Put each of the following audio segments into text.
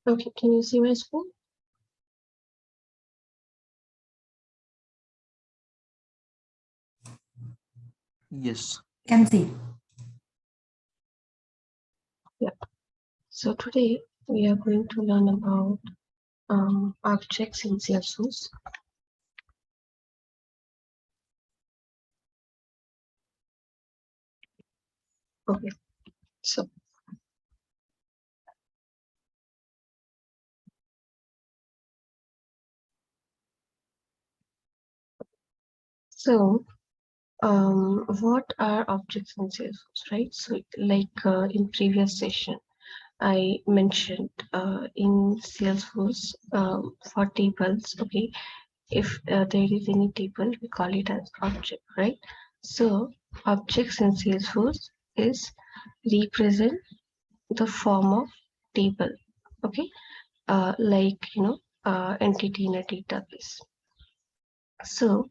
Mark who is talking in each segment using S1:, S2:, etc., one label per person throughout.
S1: Okay, can you see my screen?
S2: Yes.
S3: Can see.
S1: Yeah. So today we are going to learn about objects in Salesforce. Okay, so what are objects in Salesforce, right? So like in previous session, I mentioned in Salesforce for tables, okay, if there is any table, we call it as object, right? So objects in Salesforce is represent the form of table, okay, like entity in a database. So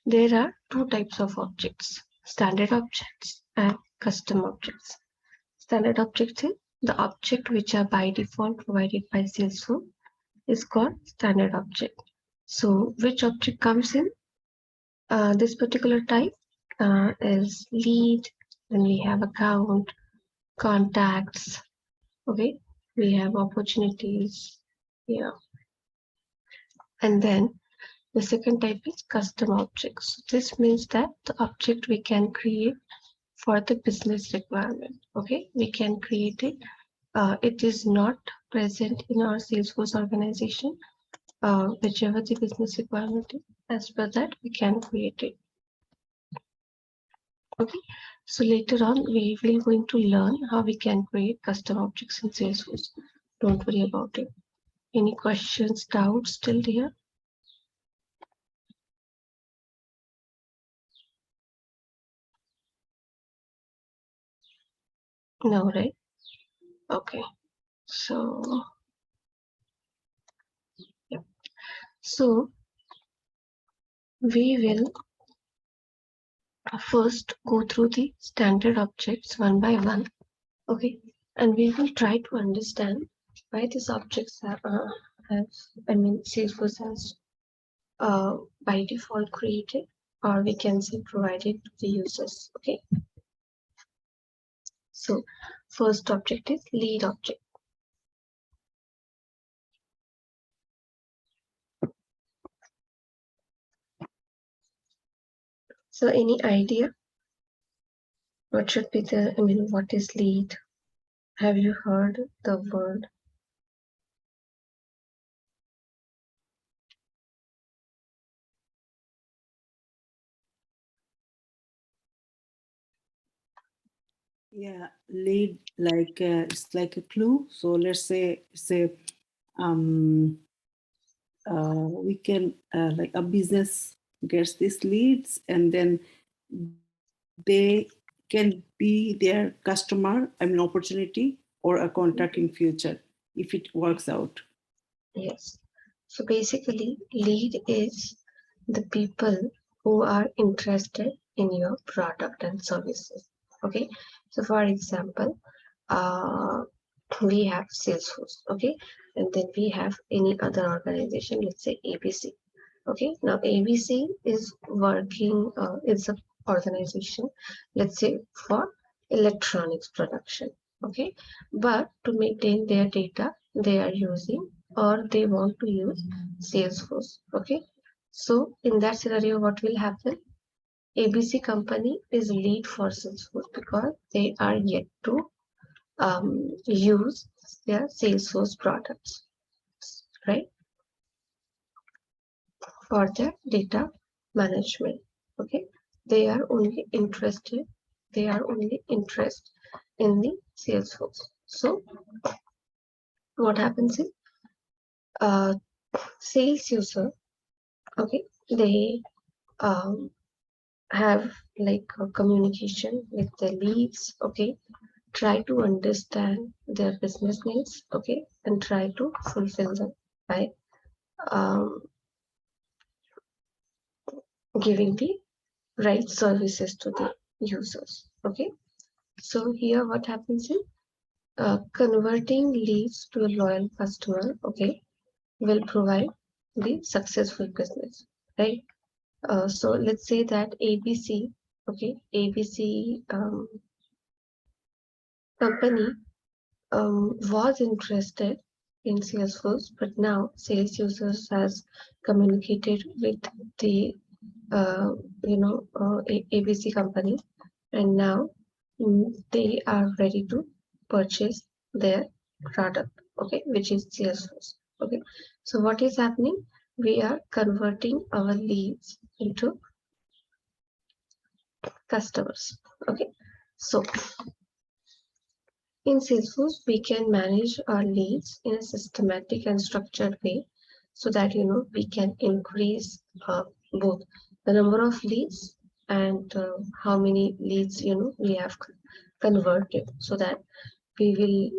S1: there are two types of objects: standard objects and custom objects. Standard objects is the object which are by default provided by Salesforce is called standard object. So which object comes in this particular type is lead, then we have account, contacts, okay, we have opportunities, yeah, and then the second type is custom objects. This means that the object we can create for the business requirement, okay, we can create it. It is not present in our Salesforce organization, whichever the business requirement is, as per that we can create it. Okay, so later on we will going to learn how we can create custom objects in Salesforce. Don't worry about it. Any questions, doubts still here? No, right? Okay, so yeah, so we will first go through the standard objects one by one. Okay, and we will try to understand why these objects have Salesforce has by default created, or we can say provided to the users. Okay, so first object is lead object. So any idea what should be the, what is lead? Have you heard the word?
S4: Yeah, lead, like it's like a clue. So let's say we can like a business gets these leads, and then they can be their customer, opportunity or a contact in future if it works out.
S1: Yes. So basically, lead is the people who are interested in your product and services. Okay. So for example, we have Salesforce. Okay. And then we have any other organization, let's say ABC. Okay. Now ABC is working, it's an organization, let's say for electronics production. Okay. But to maintain their data, they are using or they want to use Salesforce. Okay. So in that scenario, what will happen? ABC company is lead for Salesforce because they are yet to use their Salesforce products, right, for their data management. Okay, they are only interested. They are only interested in the Salesforce. So what happens is, sales user, okay, they have like a communication with the leads, okay, try to understand their business needs, okay, and try to fulfill them by um, giving the right services to the users. Okay, so here what happens is converting leads to a loyal customer, okay, will provide the successful business, right? So let's say that ABC, okay, ABC company was interested in Salesforce, but now sales users has communicated with the ABC company, and now they are ready to purchase their product, okay, which is Salesforce. Okay, so what is happening? We are converting our leads into customers. Okay, so in Salesforce, we can manage our leads in a systematic and structured way so that we can increase both the number of leads and how many leads we have converted, so that we will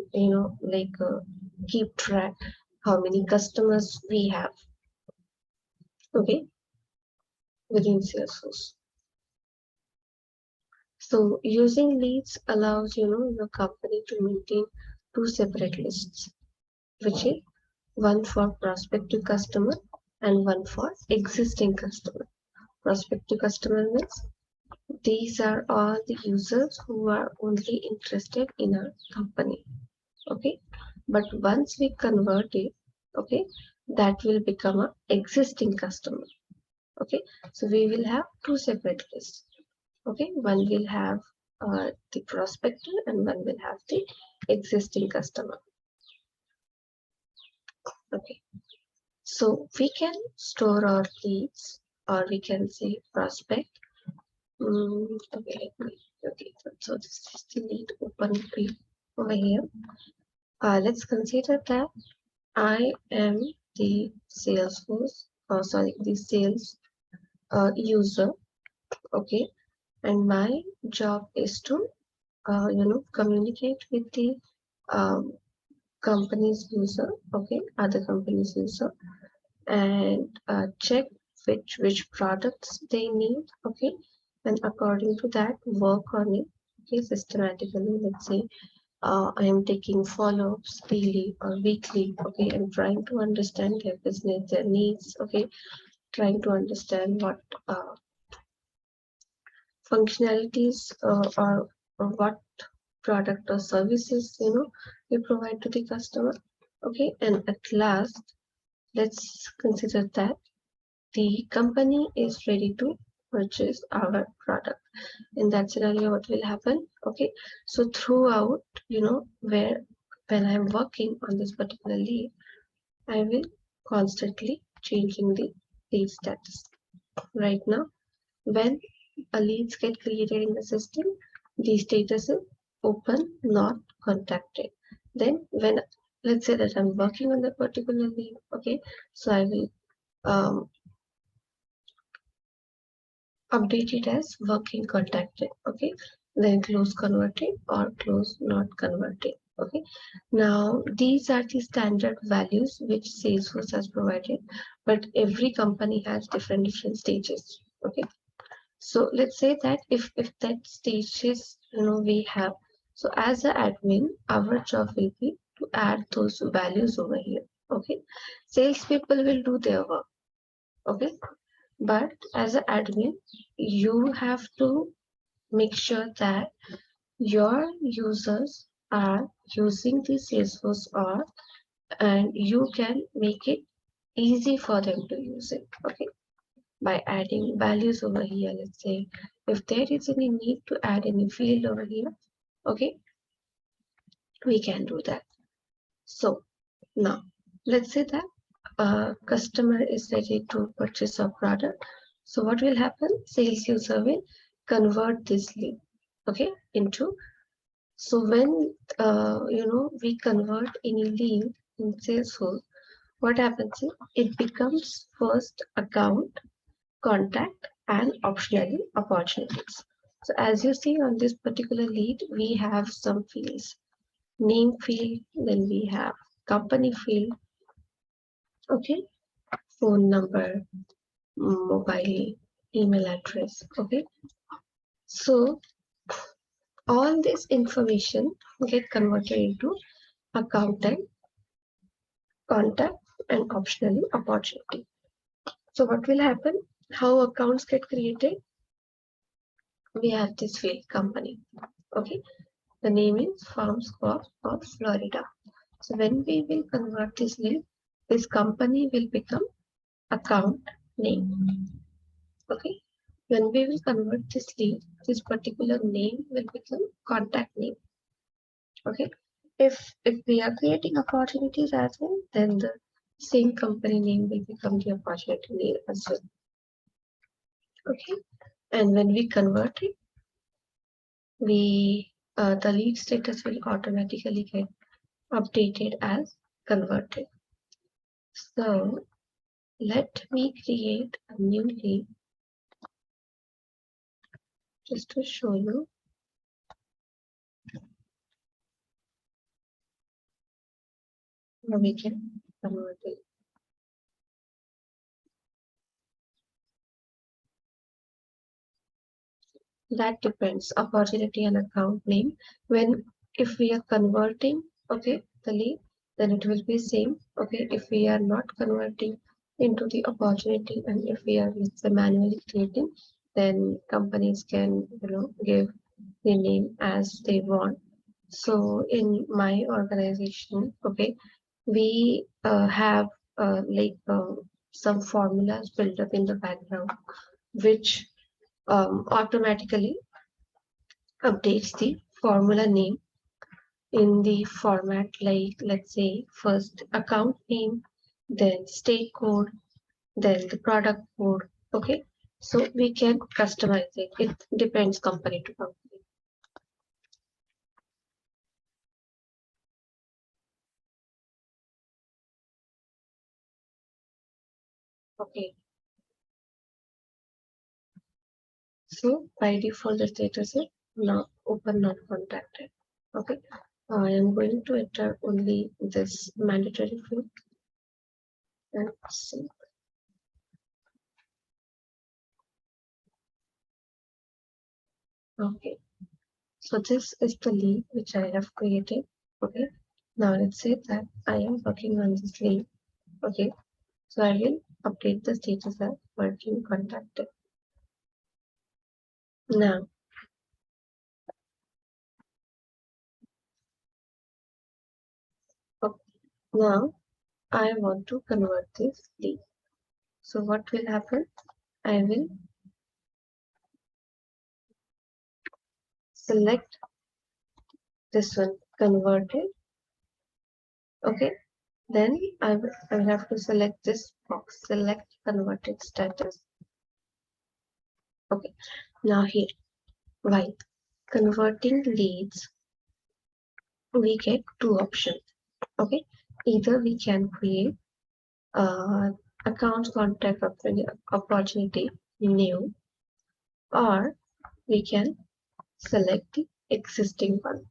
S1: keep track how many customers we have, okay, within Salesforce. So using leads allows your company to maintain two separate lists, which is one for prospective customer and one for existing customer. Prospective customer means these are all the users who are only interested in our company, okay, but once we convert it, okay, that will become an existing customer, okay. So we will have two separate lists, okay. One will have the prospective and one will have the existing customer, okay. So we can store our leads, or we can say prospect. Okay, so this is the lead open field over here. Let's consider that I am the Salesforce, the sales user, okay, and my job is to communicate with the um, company's user, okay, other company's user, and check which products they need, okay, and according to that work on it, okay, systematically. Let's say I am taking follow-ups daily or weekly, okay, and trying to understand their business, their needs, okay, trying to understand what functionalities or what product or services we provide to the customer, okay. And at last, let's consider that the company is ready to purchase our product. In that scenario, what will happen? Okay, so throughout, when I'm working on this particular lead, I will constantly changing the lead status. Right now, when a leads get created in the system, the status is open, not contacted. Then when, let's say that I'm working on that particular lead, okay, so I will update it as working contacted, okay, then close converted or close not converted, okay. Now these are the standard values which Salesforce has provided, but every company has different stages, okay. So let's say that if that stages we have, so as an admin, our job will be to add those values over here, okay. Salespeople will do their work, okay, but as an admin, you have to make sure that your users are using the Salesforce, and you can make it easy for them to use it, okay, by adding values over here. Let's say if there is any need to add any field over here, okay, we can do that. So now let's say that a customer is ready to purchase a product. So what will happen? Sales user will convert this lead, okay, into. So when we convert any lead in Salesforce, what happens is it becomes first account, contact, and optionally opportunities. So as you see on this particular lead, we have some fields: name field, then we have company field, okay, phone number, mobile, email address, okay. So all this information get converted into account type, contact, and optionally opportunity. So what will happen? How accounts get created? We have this field company. Okay, the name is Farms Corp of Florida. So when we will convert this lead, this company will become account name. Okay, when we will convert this lead, this particular name will become contact name. Okay, if we are creating opportunities as well, then the same company name will become the opportunity name as well. Okay, and when we convert it, we the lead status will automatically get updated as converted. So let me create a new lead just to show you how we can convert it. That depends opportunity and account name. When if we are converting, okay, the lead, then it will be same. Okay, if we are not converting into the opportunity, and if we are, let's say, manually creating, then companies can give the name as they want. So in my organization, okay, we have some formulas built up in the background, which automatically updates the formula name in the format like, let's say, first account name, then state code, then the product code. Okay, so we can customize it. It depends company to company. Okay, so by default the status is now open, not contacted. Okay, I am going to enter only this mandatory field and see. Okay, so this is the lead which I have created. Okay, now let's say that I am working on this lead. Okay, so I will update the status as working contacted. Now, now I want to convert this lead. So what will happen? I will select this one, converted. Okay, then I will have to select this box, select converted status. Okay, now here, why? Converting leads, we get two options. Okay, either we can create account contact opportunity new, or we can select the existing one.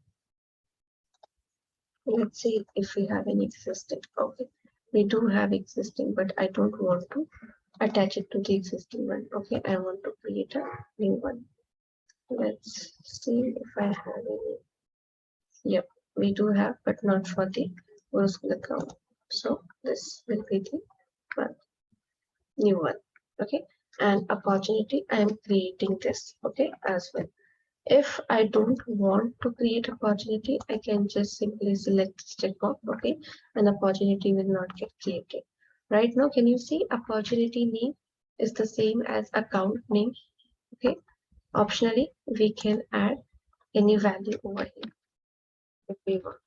S1: Let's see if we have an existing. Okay, we do have existing, but I don't want to attach it to the existing one. Okay, I want to create a new one. Let's see if I have any. Yep, we do have, but not for the GuruSchools account. So this will be the one, new one. Okay, and opportunity, I am creating this. Okay, as well. If I don't want to create opportunity, I can just simply select this checkbox, okay, and opportunity will not get created. Right now, can you see opportunity name is the same as account name, okay? Optionally, we can add any value over here if we want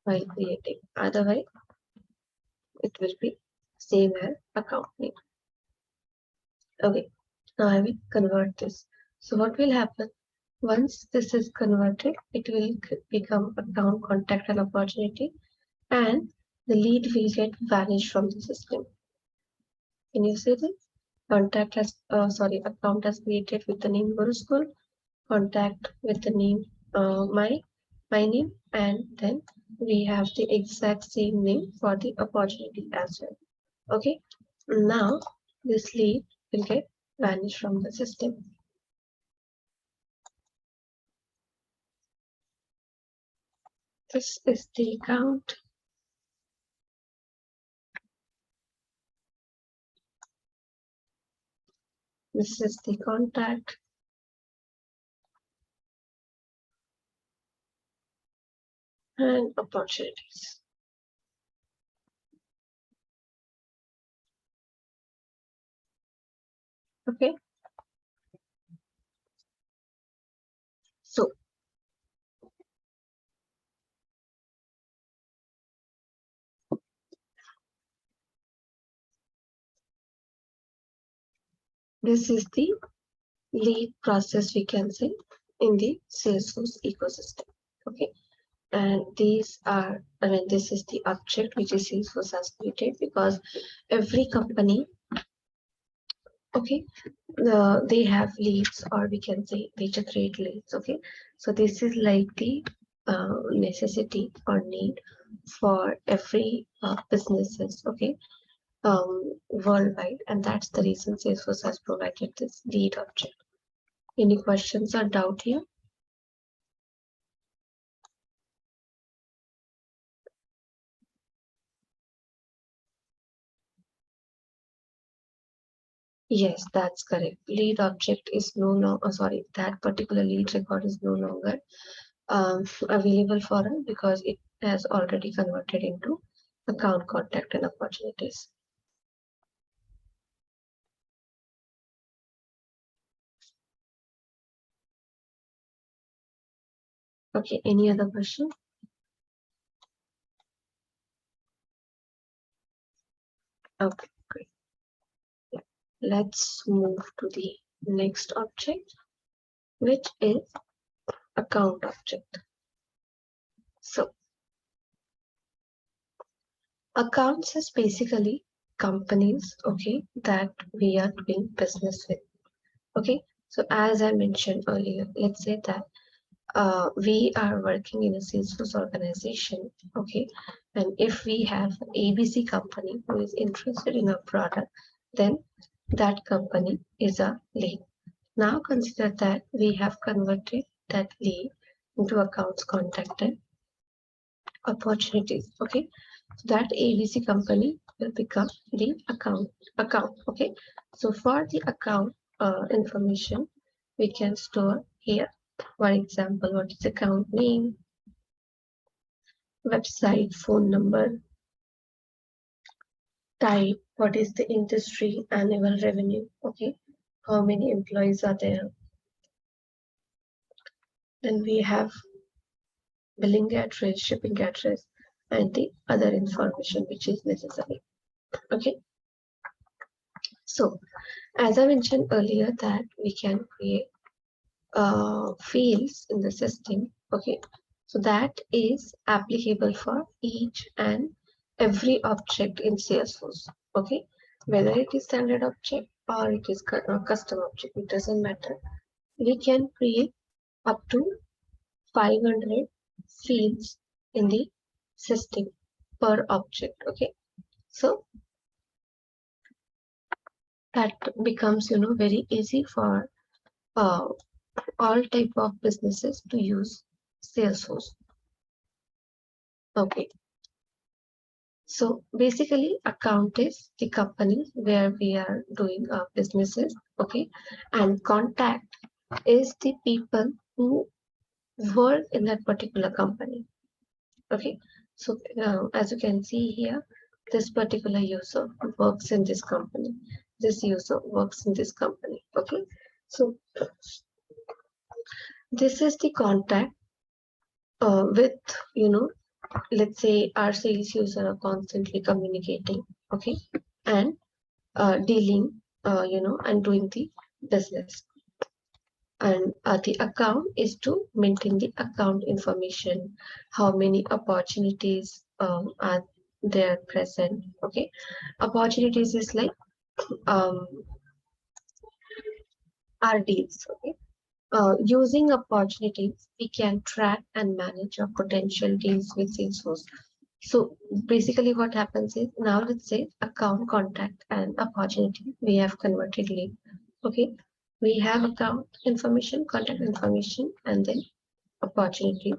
S1: while creating. Otherwise, it will be same as account name. Okay, now I will convert this. So what will happen? Once this is converted, it will become account contact and opportunity, and the lead will get vanished from the system. Can you see this? Contact has, account has created with the name GuruSchool, contact with the name my name, and then we have the exact same name for the opportunity as well. Okay, now this lead will get vanished from the system. This is the account. This is the contact. And opportunities. Okay. So this is the lead process, we can say, in the Salesforce ecosystem. Okay. And these are, this is the object which is Salesforce has created, because every company, okay, they have leads, or we can say they generate leads. Okay. So this is like the necessity or need for every businesses. Okay. Worldwide, and that's the reason Salesforce has provided this lead object. Any questions or doubt here? Yes, that's correct. Lead object is no longer, sorry, that particular lead record is no longer available for us, because it has already converted into account, contact, and opportunities. Okay, any other question? Okay, great. Yeah. Let's move to the next object, which is account object. So accounts is basically companies, okay, that we are doing business with. Okay, so as I mentioned earlier, let's say that we are working in a Salesforce organization, okay, and if we have an ABC company who is interested in a product, then that company is a lead. Now consider that we have converted that lead into accounts, contact, and opportunities. Okay, so that ABC company will become the account. Okay, so for the account information, we can store here, for example, what is account name, website, phone number, type, what is the industry, annual revenue, okay, how many employees are there. Then we have billing address, shipping address, and the other information which is necessary. Okay, so as I mentioned earlier, that we can create fields in the system. Okay, so that is applicable for each and every object in Salesforce. Okay, whether it is standard object or it is custom object, it doesn't matter. We can create up to 500 fields in the system per object. Okay, so that becomes, very easy for all type of businesses to use Salesforce. Okay, so basically account is the company where we are doing our businesses. Okay, and contact is the people who work in that particular company. Okay, so as you can see here, this particular user works in this company, this user works in this company. Okay, so this is the contact with, let's say our sales user are constantly communicating, okay, and dealing, and doing the business. And the account is to maintain the account information, how many opportunities are there present. Okay, opportunities is like our deals. Okay, using opportunities, we can track and manage our potential deals with Salesforce. So basically what happens is, now let's say account, contact, and opportunity, we have converted lead. Okay, we have account information, contact information, and then opportunity.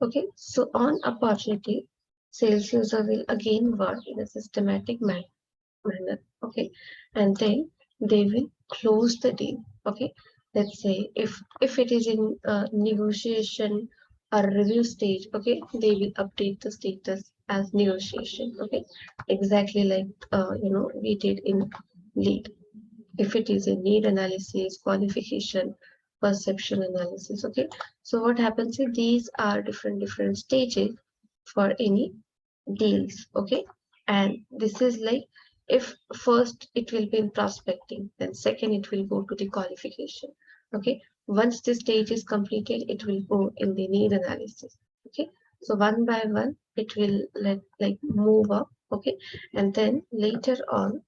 S1: Okay, so on opportunity, sales user will again work in a systematic manner. Okay, and then they will close the deal. Okay, let's say if it is in negotiation or review stage, okay, they will update the status as negotiation. Okay, exactly like we did in lead. If it is a need analysis, qualification, perception analysis. Okay, so what happens is these are different stages for any deals. Okay, and this is like, if first it will be in prospecting, then second it will go to the qualification. Okay, once this stage is completed, it will go in the need analysis. Okay, so one by one it will move up. Okay, and then later on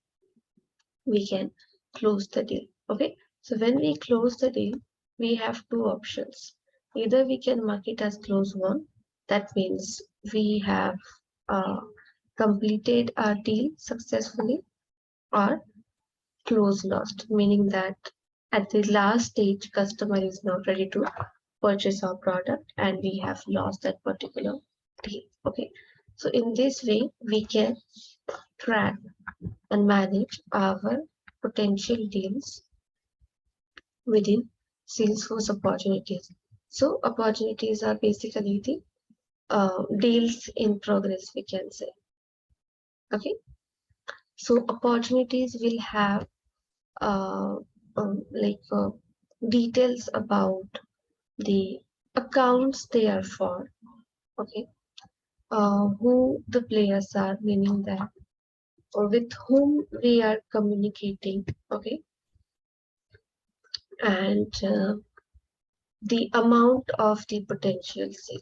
S1: we can close the deal. Okay, so when we close the deal, we have two options. Either we can mark it as close won, that means we have uh, completed our deal successfully, or close lost, meaning that at the last stage customer is not ready to purchase our product and we have lost that particular deal. Okay, so in this way we can track and manage our potential deals within Salesforce opportunities. So opportunities are basically the deals in progress, we can say. Okay, so opportunities will have uh, like details about the accounts they are for. Okay, who the players are, meaning that, or with whom we are communicating. Okay, and the amount of the potential sale.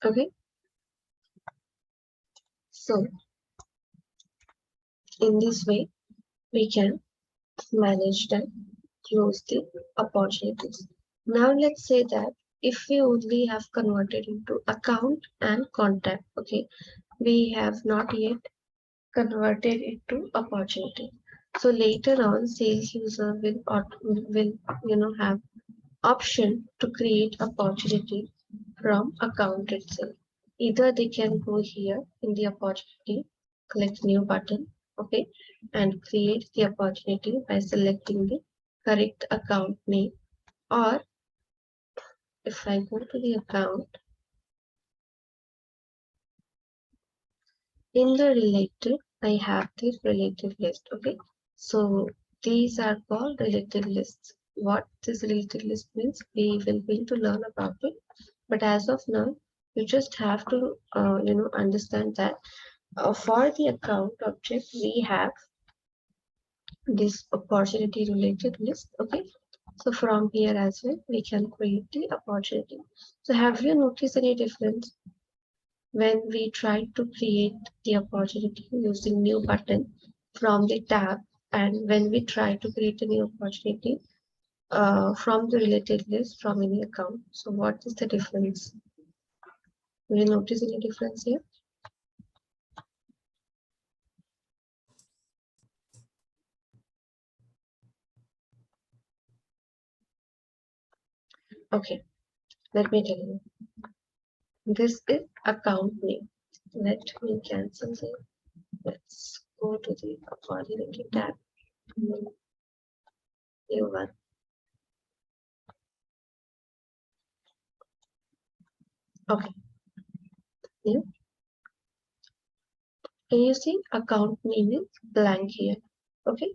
S1: Okay, so in this way we can manage and close the opportunities. Now let's say that if we only have converted into account and contact, okay, we have not yet converted into opportunity. So later on, sales user will have option to create opportunity from account itself. Either they can go here in the opportunity, click new button, okay, and create the opportunity by selecting the correct account name. Or if I go to the account, in the related, I have this relative list, okay. So these are called relative lists. What this relative list means, we will be to learn about it. But as of now, you just have to understand that for the account object, we have this opportunity related list. Okay, so from here as well, we can create the opportunity. So have you noticed any difference when we try to create the opportunity using new button from the tab, and when we try to create a new opportunity from the related list from any account? So what is the difference? Do you notice any difference here? Okay, let me tell you. This is account name. Let me cancel it. Let's go to the opportunity tab. New one. Okay. New. Can you see account name is blank here? Okay.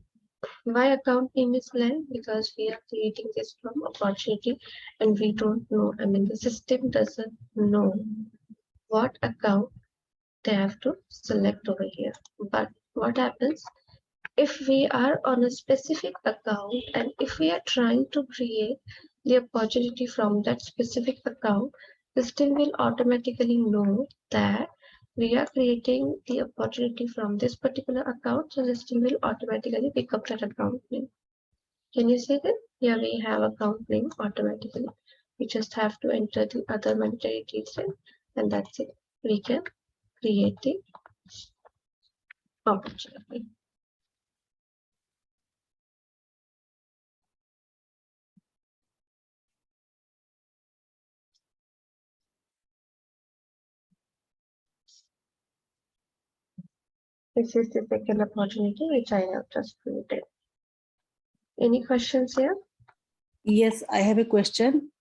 S1: Why account name is blank? Because we are creating this from opportunity and we don't know. I mean, the system doesn't know what account they have to select over here. But what happens if we are on a specific account and if we are trying to create the opportunity from that specific account, the system will automatically know that we are creating the opportunity from this particular account, so the system will automatically pick up that account name. Can you see that? Here we have account name automatically. We just have to enter the other mandatory detail and that's it. We can create the opportunity. This is the second opportunity which I have just created. Any questions here?
S4: Yes, I have a question.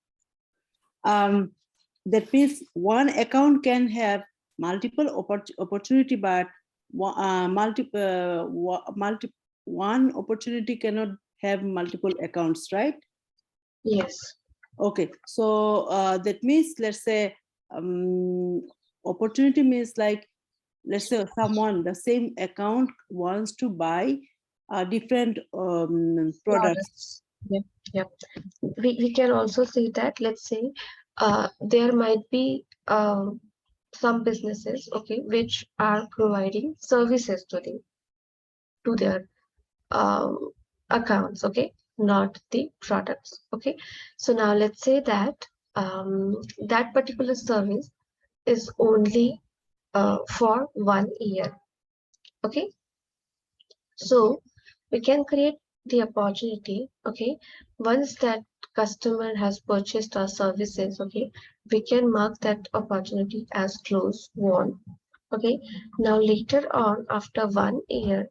S4: That means one account can have multiple opportunity, but one opportunity cannot have multiple accounts, right?
S1: Yes.
S4: Okay, so that means, let's say, opportunity means like, let's say someone, the same account wants to buy different products.
S1: Products. Yep. Yep. We can also see that, let's say, there might be some businesses, okay, which are providing services to their accounts, okay, not the products, okay. So now let's say that that particular service is only for 1 year, okay. So we can create the opportunity, okay. Once that customer has purchased our services, okay, we can mark that opportunity as close won, okay. Now later on, after 1 year,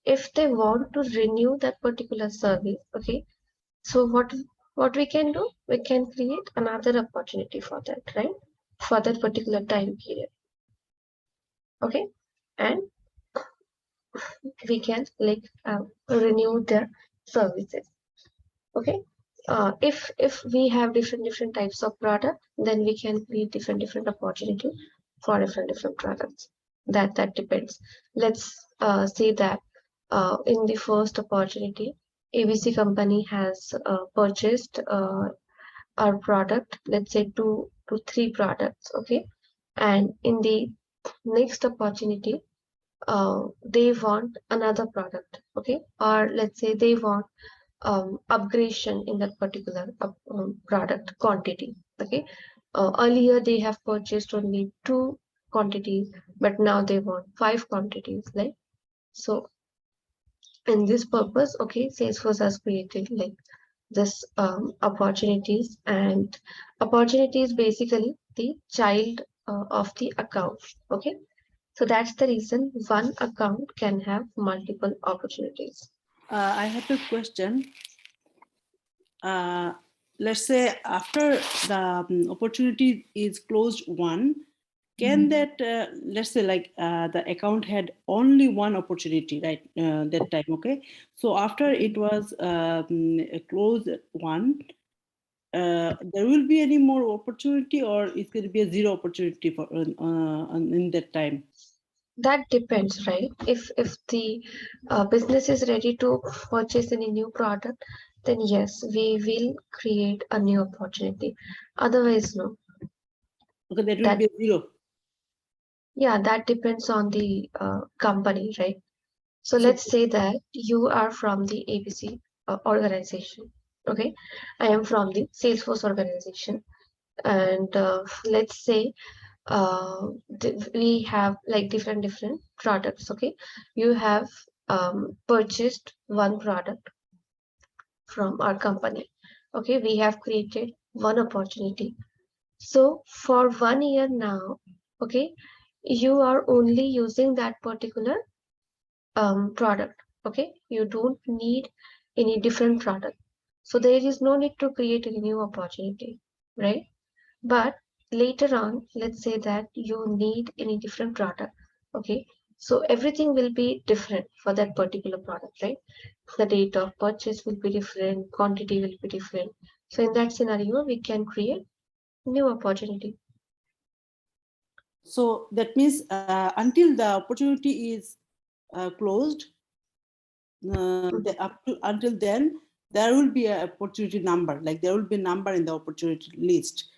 S1: if they want to renew that particular service, okay, so what we can do, we can create another opportunity for that, right, for that particular time period, okay. And we can like renew their services, okay. If we have different types of product, then we can create different opportunity for different products. That depends. Let's say that in the first opportunity, ABC company has purchased our product, let's say 2 to 3 products, okay. And in the next opportunity, they want another product, okay, or let's say they want upgradation in that particular product quantity, okay. Earlier they have purchased only 2 quantities, but now they want 5 quantities, like. So in this purpose, okay, Salesforce has created like this opportunities, and opportunities basically the child of the account, okay. So that's the reason one account can have multiple opportunities.
S4: I have a question. Let's say after the opportunity is closed one, can that, let's say like the account had only one opportunity, right, that time, okay? So after it was closed one, there will be any more opportunity, or it will be a zero opportunity for in that time?
S1: That depends, right? If the business is ready to purchase any new product, then yes, we will create a new opportunity. Otherwise, no.
S4: Okay, that will
S1: That,
S4: be a zero.
S1: yeah, that depends on the company, right? So
S4: So
S1: let's say that you are from the ABC organization. Okay, I am from the Salesforce organization, and let's say we have like different products. Okay, you have purchased one product from our company. Okay, we have created one opportunity. So for 1 year now, okay, you are only using that particular product, okay. You don't need any different product, so there is no need to create any new opportunity, right? But later on, let's say that you need any different product, okay. So everything will be different for that particular product, right? The date of purchase will be different, quantity will be different. So in that scenario, we can create new opportunity.
S4: so that means until the opportunity is closed, until then, there will be an opportunity number, like there will be a number in the opportunity list,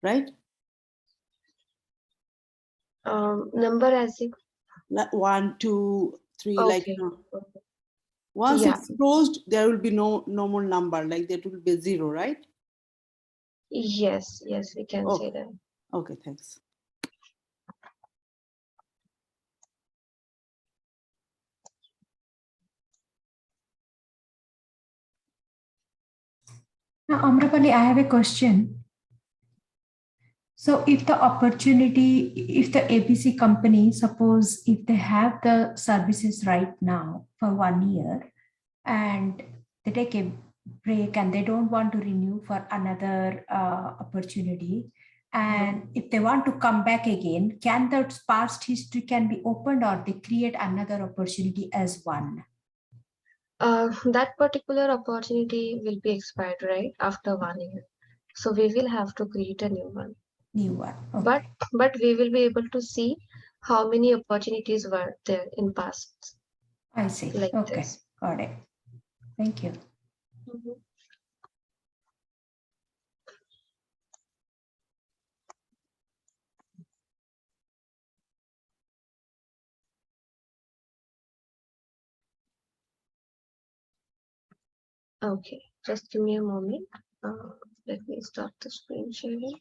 S4: right?
S1: Number as in,
S4: Like 1, 2, 3, like,
S1: okay.
S4: once
S1: Yeah.
S4: it's closed, there will be no more number, like that will be 0, right?
S1: Yes, yes, we can say
S4: Okay,
S1: that.
S4: okay, thanks.
S3: Now, Amrapali, I have a question. So if the opportunity, if the ABC company, suppose if they have the services right now for 1 year and they take a break and they don't want to renew for another opportunity, and if they want to come back again, can that past history can be opened or they create another opportunity as one?
S1: That particular opportunity will be expired right after 1 year. So we will have to create a new one.
S3: New one.
S1: But
S3: Okay.
S1: we will be able to see how many opportunities were there in past
S3: I see.
S1: like
S3: Okay.
S1: this.
S3: Got it. Thank you.
S1: Mhm. Okay, just give me a moment. Let me start the screen sharing.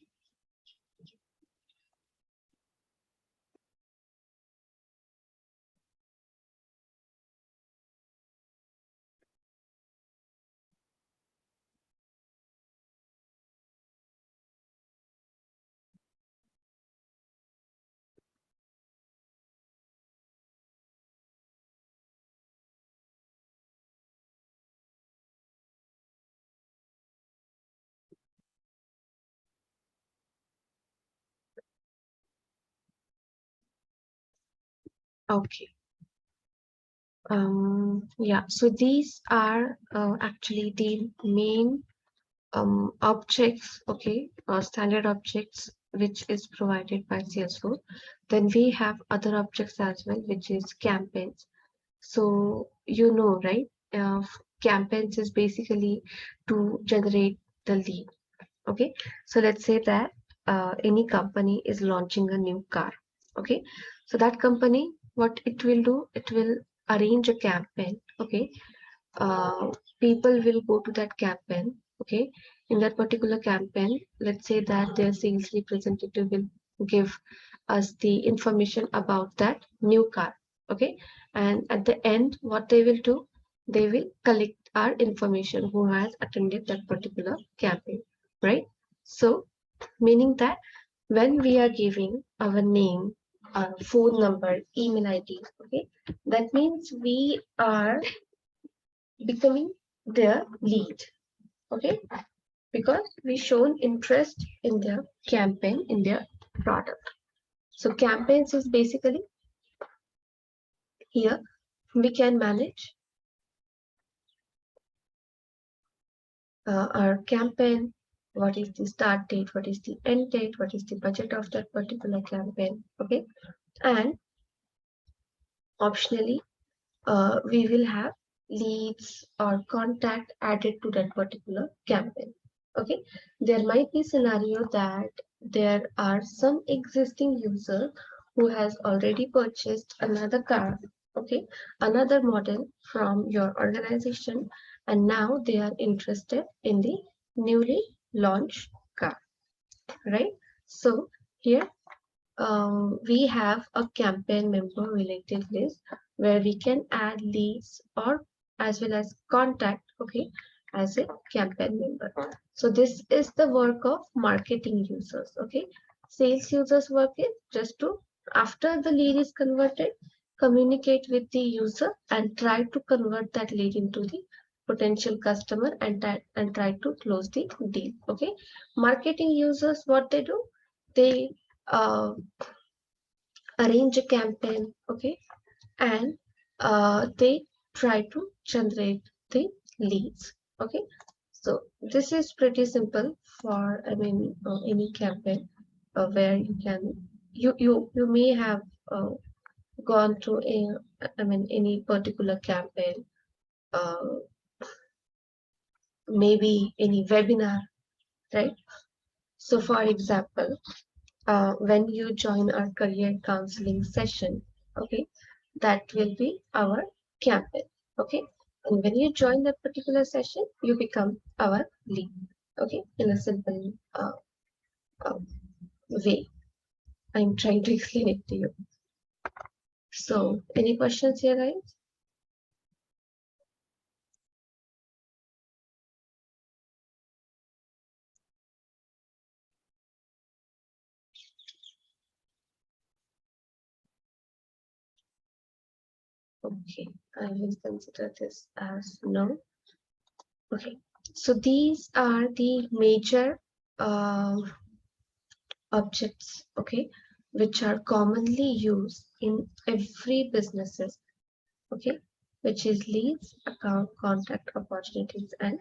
S1: Okay. Yeah, so these are actually the main objects, okay, standard objects, which is provided by Salesforce. Then we have other objects as well, which is campaigns. So you know, right? Campaigns is basically to generate the lead. Okay, so let's say that any company is launching a new car. Okay, so that company, what it will do, it will arrange a campaign. Okay, uh, people will go to that campaign. Okay, in that particular campaign, let's say that their sales representative will give us the information about that new car. Okay, and at the end, what they will do, they will collect our information who has attended that particular campaign, right? So meaning that when we are giving our name, our phone number, email ID, okay, that means we are becoming their lead, okay, because we shown interest in their campaign, in their product. So campaigns is basically here we can manage our campaign, what is the start date, what is the end date, what is the budget of that particular campaign, okay, and optionally we will have leads or contact added to that particular campaign. Okay, there might be scenario that there are some existing user who has already purchased another car, okay, another model from your organization, and now they are interested in the newly launched car, right? So here we have a campaign member related list where we can add leads or as well as contact, okay, as a campaign member. So this is the work of marketing users, okay. Sales users work is just to, after the lead is converted, communicate with the user and try to convert that lead into the potential customer and try to close the deal, okay. Marketing users, what they do, they uh, arrange a campaign, okay, and they try to generate the leads, okay. So this is pretty simple for, I mean, any campaign where you can, you may have gone to a, I mean, any particular campaign, uh, maybe any webinar, right? So for example, when you join our career counseling session, okay, that will be our campaign, okay. And when you join that particular session, you become our lead, okay, in a simple uh, way. I'm trying to explain it to you. So, any questions here, guys? Okay, I will consider this as no. Okay, so these are the major objects, okay, which are commonly used in every businesses, okay, which is leads, account, contact, opportunities, and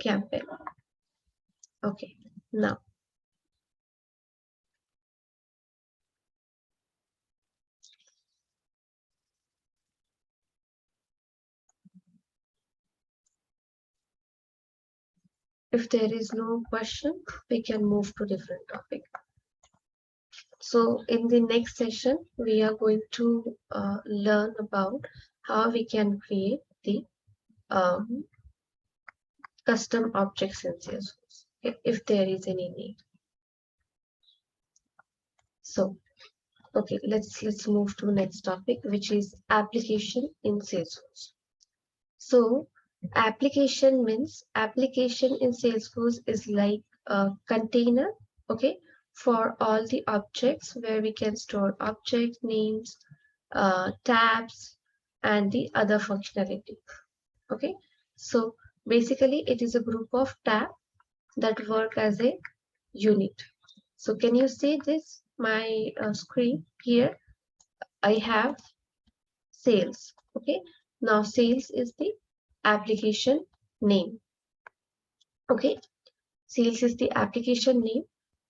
S1: campaign. Okay, now if there is no question, we can move to different topic. So in the next session, we are going to learn about how we can create the custom objects in Salesforce, if there is any need. So, okay, let's move to next topic, which is application in Salesforce. So, application means application in Salesforce is like a container, okay, for all the objects where we can store object names, tabs, and the other functionality. Okay, so basically it is a group of tabs that work as a unit. So can you see this, my screen here? I have sales. Okay, now sales is the application name. Okay, sales is the application name,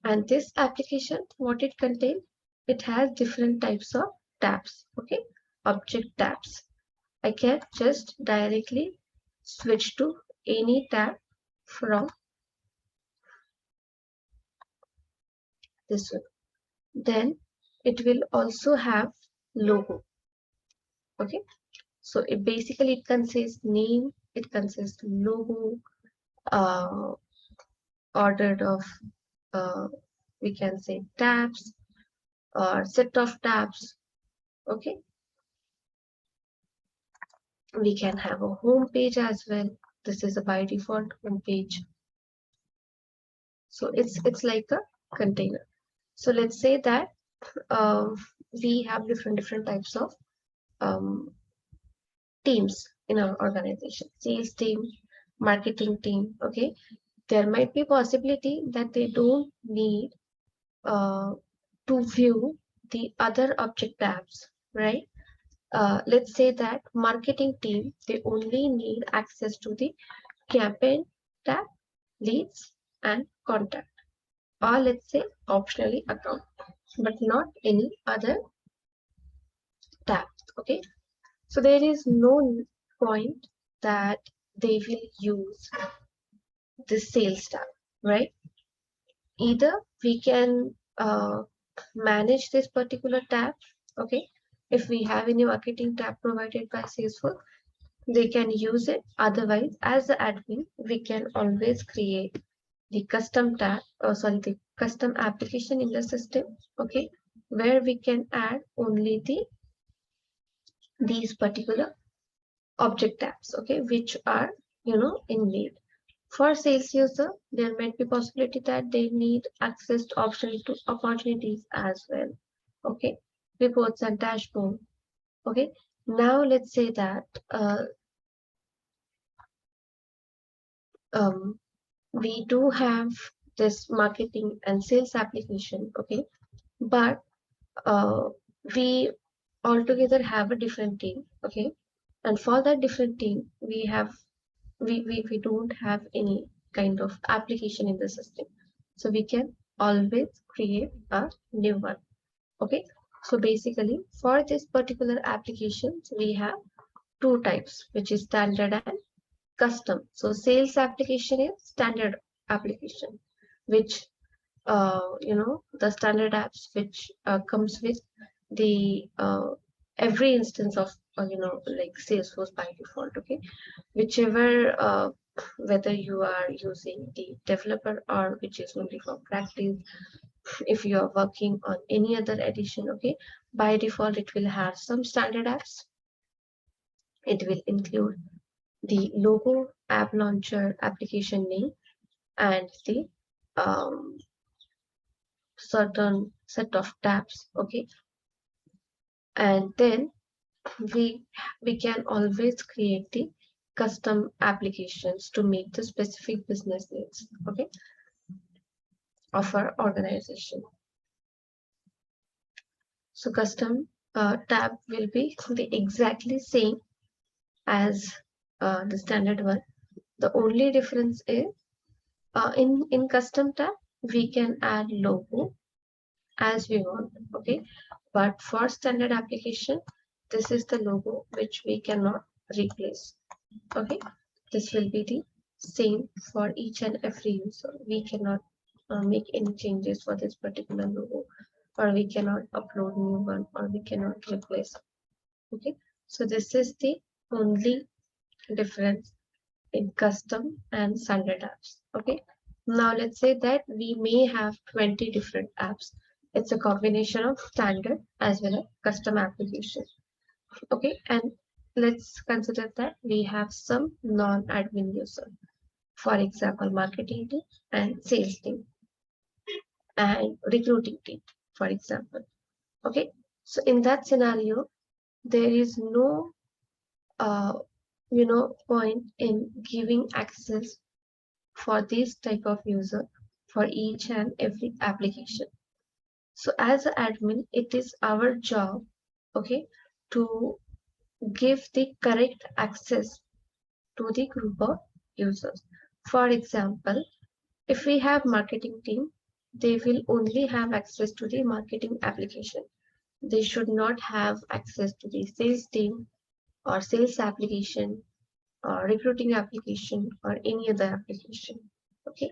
S1: and this application, what it contains, it has different types of tabs. Okay, object tabs. I can just directly switch to any tab from this one. Then it will also have logo. Okay, so it basically it consists name, it consists logo, ordered of we can say tabs or set of tabs. Okay, we can have a home page as well. This is a by default home page. So it's like a container. So let's say that we have different types of teams in our organization, sales team, marketing team. Okay, there might be possibility that they don't need to view the other object tabs, right? Let's say that marketing team, they only need access to the campaign tab, leads, and contact, or let's say optionally account, but not any other tab. Okay, so there is no point that they will use the sales tab, right? Either we can manage this particular tab. Okay, if we have any marketing tab provided by Salesforce, they can use it. Otherwise, as the admin, we can always create the custom tab, or sorry, the custom application in the system. Okay, where we can add only these particular object tabs. Okay, which are in need. For sales user, there might be possibility that they need access to opportunities as well. Okay, reports and dashboard. Okay, now let's say that we do have this marketing and sales application. Okay, but we altogether have a different team. Okay, and for that different team, we don't have any kind of application in the system, so we can always create a new one. Okay, so basically for this particular applications we have two types, which is standard and custom. So sales application is standard application, which the standard apps which comes with the every instance of like Salesforce by default. Okay, whichever whether you are using the developer or which is only for practice, if you are working on any other edition. Okay, by default it will have some standard apps. It will include the logo, app launcher, application name, and the certain set of tabs. Okay, and then we can always create the custom applications to meet the specific business needs, okay, of our organization. So custom tab will be the exactly same as the standard one. The only difference is in custom tab we can add logo as we want, okay, but for standard application this is the logo which we cannot replace, okay. This will be the same for each and every user. We cannot make any changes for this particular logo, or we cannot upload new one, or we cannot replace it, okay. So this is the only difference in custom and standard apps, okay. Now let's say that we may have 20 different apps. It's a combination of standard as well as custom application, okay. And let's consider that we have some non-admin user, for example marketing team and sales team and recruiting team, for example, okay. So in that scenario there is no point in giving access for this type of user for each and every application. So as an admin, it is our job, okay, to give the correct access to the group of users. For example, if we have marketing team, they will only have access to the marketing application. They should not have access to the sales team or sales application or recruiting application or any other application, okay.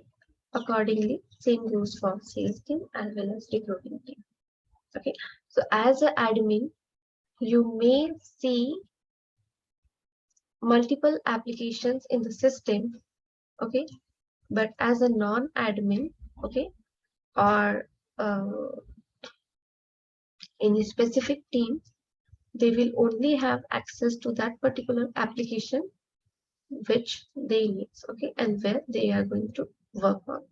S1: Accordingly, same goes for sales team as well as recruiting team, okay. So as an admin, you may see multiple applications in the system, okay, but as a non-admin, okay, or any specific team, they will only have access to that particular application which they need, okay, and where they are going to work on.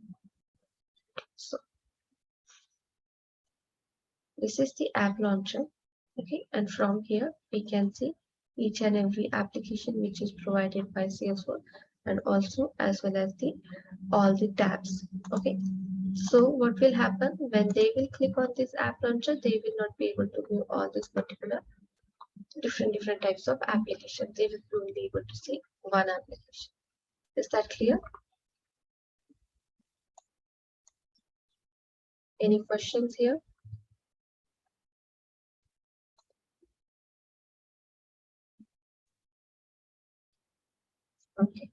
S1: So this is the app launcher, okay, and from here we can see each and every application which is provided by Salesforce, and also as well as the all the tabs, okay. So what will happen when they will click on this app launcher, they will not be able to view all this particular different types of applications. They will only be able to see one application. Is that clear? Any questions here? Okay.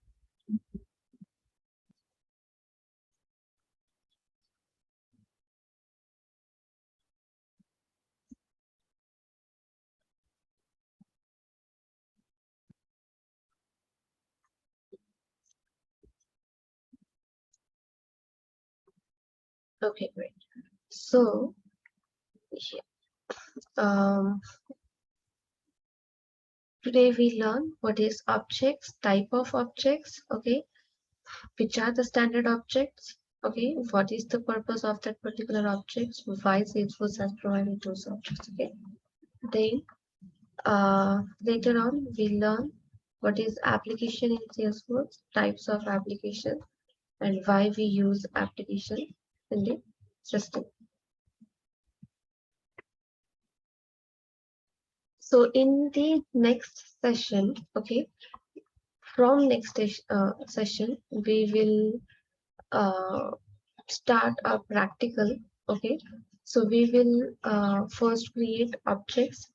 S1: Okay, great. So today we learn what is objects, type of objects, okay, which are the standard objects, okay, what is the purpose of that particular objects, why Salesforce has provided those objects, okay. Then later on we learn what is application in Salesforce, types of application, and why we use application in the system. So in the next session, okay, from next session, we will start a practical, okay. So we will first create objects.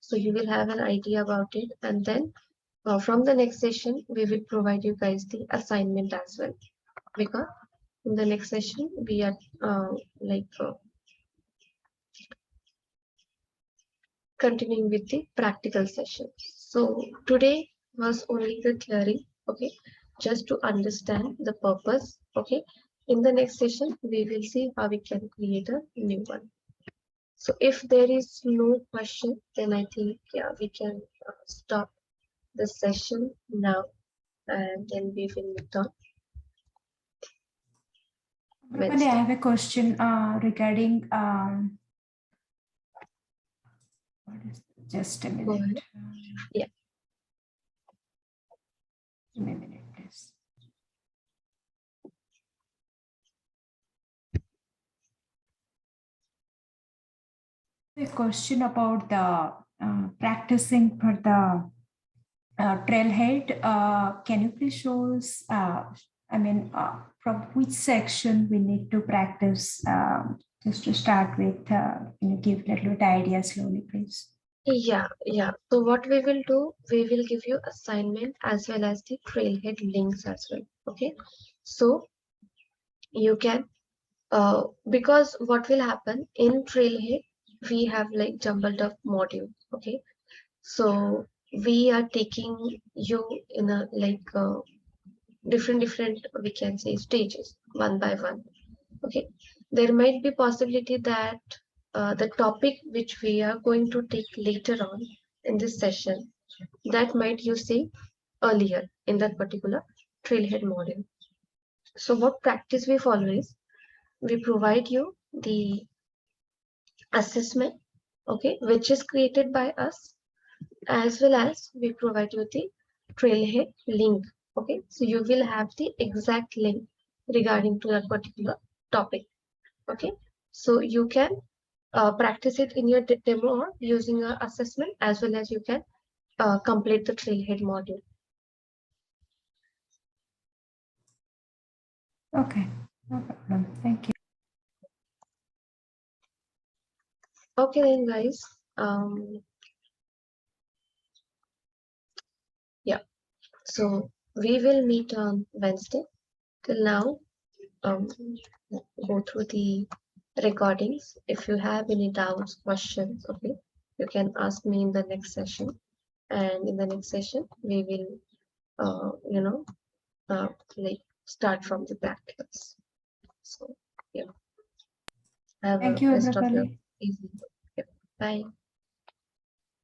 S1: So you will have an idea about it, and then from the next session, we will provide you guys the assignment as well, because in the next session, we are continuing with the practical session. So today was only the theory, okay, just to understand the purpose, okay. In the next session, we will see how we can create a new one. So if there is no question, then I think, yeah, we can stop the session now, and then we will meet on
S3: Rupali, I have a question regarding Just a
S1: Go
S3: minute.
S1: ahead. Yeah.
S3: Give me a minute, please. A question about the practicing for the trailhead. Can you please show us, from which section we need to practice? Just to start with, can you give a little bit idea slowly, please?
S1: Yeah. So what we will do, we will give you assignment as well as the trailhead links as well. Okay. So you can, because what will happen in trailhead, we have like jumbled up module. Okay. So we are taking you in a like different, we can say stages, one by one. Okay. There might be possibility that the topic which we are going to take later on in this session, that might you see earlier in that particular trailhead module. So what practice we follow is, we provide you the assessment, okay, which is created by us, as well as we provide you the trailhead link. Okay, so you will have the exact link regarding to that particular topic. Okay, so you can practice it in your demo or using an assessment, as well as you can complete the trailhead module.
S3: Okay, no problem. Thank you.
S1: Okay then, guys. Yeah, so we will meet on Wednesday. Till now, go through the recordings. If you have any doubts, questions, okay, you can ask me in the next session. And in the next session, we will, like start from the practicals. So, yeah. Have
S3: Thank
S1: a
S3: you,
S1: rest of your
S3: everybody.
S1: evening. Yeah. Bye.